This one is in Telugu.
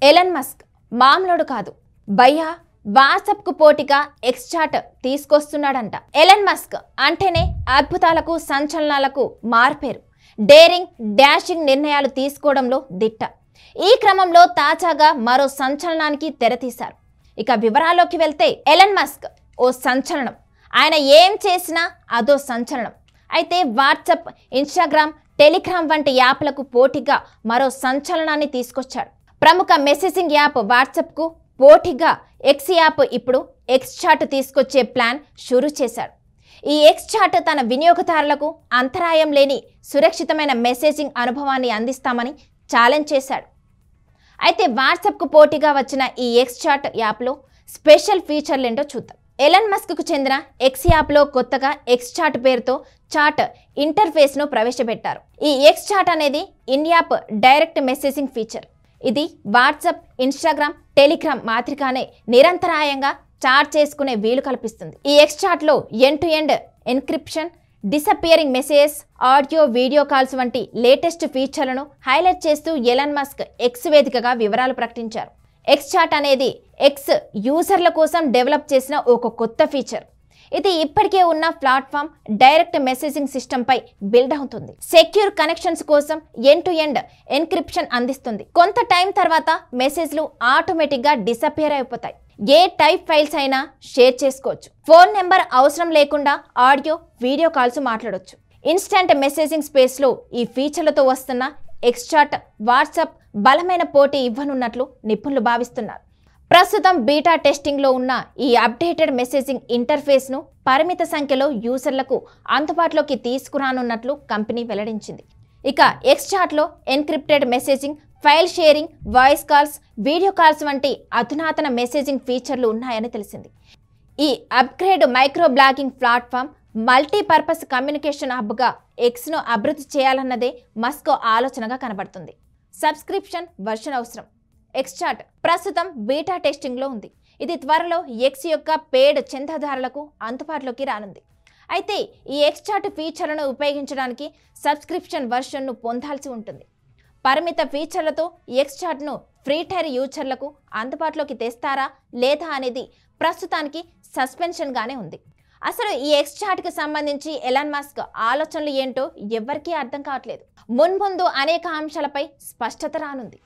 ఎలన్ మస్క్ మామూలుడు కాదు భయ్యా. వాట్సాప్ కు పోటీగా ఎక్స్ చాట్ తీసుకొస్తున్నాడంట. ఎలన్ మస్క్ అంటేనే అద్భుతాలకు సంచలనాలకు మారుపేరు. డేరింగ్ డాషింగ్ నిర్ణయాలు తీసుకోవడంలో దిట్ట. ఈ క్రమంలో తాజాగా మరో సంచలనానికి తెరతీశారు. ఇక వివరాల్లోకి వెళ్తే ఎలన్ మస్క్ ఓ సంచలనం. ఆయన ఏం చేసినా అదో సంచలనం. అయితే వాట్సాప్, ఇన్స్టాగ్రామ్, టెలిగ్రామ్ వంటి యాప్లకు పోటీగా మరో సంచలనాన్ని తీసుకొచ్చాడు. ప్రముఖ మెసేజింగ్ యాప్ వాట్సాప్కు పోటీగా ఎక్స్ యాప్ ఇప్పుడు ఎక్స్ చాట్ తీసుకొచ్చే ప్లాన్ షురూ చేశాడు. ఈ ఎక్స్ చాట్ తన వినియోగదారులకు అంతరాయం లేని సురక్షితమైన మెసేజింగ్ అనుభవాన్ని అందిస్తామని ఛాలెంజ్ చేశాడు. అయితే వాట్సాప్కు పోటీగా వచ్చిన ఈ ఎక్స్ చాట్ యాప్లో స్పెషల్ ఫీచర్లేంటో చూద్దాం. ఎలన్ మస్క్కు చెందిన ఎక్స్ యాప్లో కొత్తగా ఎక్స్ చాట్ పేరుతో చాట్ ఇంటర్ఫేస్ను ప్రవేశపెట్టారు. ఈ ఎక్స్ చాట్ అనేది in app direct messaging feature. ఇది వాట్సాప్, ఇన్స్టాగ్రామ్, టెలిగ్రామ్ మాదిరిగానే నిరంతరాయంగా చాట్ చేసుకునే వీలు కల్పిస్తుంది. ఈ ఎక్స్ చాట్లో end to end encryption, disappearing messages, audio, video calls వంటి లేటెస్ట్ ఫీచర్లను హైలైట్ చేస్తూ ఎలన్ మస్క్ ఎక్స్ వేదికగా వివరాలు ప్రకటించారు. ఎక్స్ చాట్ అనేది ఎక్స్ యూజర్ల కోసం డెవలప్ చేసిన ఒక కొత్త ఫీచర్. ఇది ఇప్పటికే ఉన్న ప్లాట్ఫామ్ డైరెక్ట్ మెసేజింగ్ సిస్టంపై బిల్డ్ అవుతుంది. సెక్యూర్ కనెక్షన్స్ కోసం ఎండ్ టు ఎండ్ ఎన్క్రిప్షన్ అందిస్తుంది. కొంత టైం తర్వాత మెసేజ్లు ఆటోమేటిక్గా డిసపియర్ అయిపోతాయి. ఏ టైప్ ఫైల్స్ అయినా షేర్ చేసుకోవచ్చు. ఫోన్ నెంబర్ అవసరం లేకుండా ఆడియో, వీడియో కాల్స్ మాట్లాడొచ్చు. ఇన్స్టంట్ మెసేజింగ్ స్పేస్లో ఈ ఫీచర్లతో వస్తున్న ఎక్స్ చాట్ వాట్సాప్ బలమైన పోటీ ఇవ్వనున్నట్లు నిపుణులు భావిస్తున్నారు. ప్రస్తుతం బీటా టెస్టింగ్లో ఉన్న ఈ అప్డేటెడ్ మెసేజింగ్ ఇంటర్ఫేస్ను పరిమిత సంఖ్యలో యూజర్లకు అందుబాటులోకి తీసుకురానున్నట్లు కంపెనీ వెల్లడించింది. ఇక ఎక్స్ చాట్లో encrypted messaging, file sharing, voice calls, video calls వంటి అధునాతన మెసేజింగ్ ఫీచర్లు ఉన్నాయని తెలిసింది. ఈ upgrade micro blogging platform multipurpose communication హబ్గా ఎక్స్ను అభివృద్ధి చేయాలన్నదే మస్క్ ఆలోచనగా కనబడుతుంది. సబ్స్క్రిప్షన్ వర్షన్ అవసరం. ఎక్స్ చాట్ ప్రస్తుతం బీటా టెస్టింగ్లో ఉంది. ఇది త్వరలో ఎక్స్ యొక్క పేడ్ చందాదారులకు అందుబాటులోకి రానుంది. అయితే ఈ ఎక్స్ చాట్ ఫీచర్లను ఉపయోగించడానికి సబ్స్క్రిప్షన్ వర్షన్ను పొందాల్సి ఉంటుంది. పరిమిత ఫీచర్లతో ఎక్స్ చాట్ను ఫ్రీ టైర్ యూజర్లకు అందుబాటులోకి తెస్తారా లేదా అనేది ప్రస్తుతానికి సస్పెన్షన్గానే ఉంది. అసలు ఈ ఎక్స్ చాట్కి సంబంధించి ఎలన్ మస్క్ ఆలోచనలు ఏంటో ఎవ్వరికీ అర్థం కావట్లేదు. మున్ముందు అనేక అంశాలపై స్పష్టత రానుంది.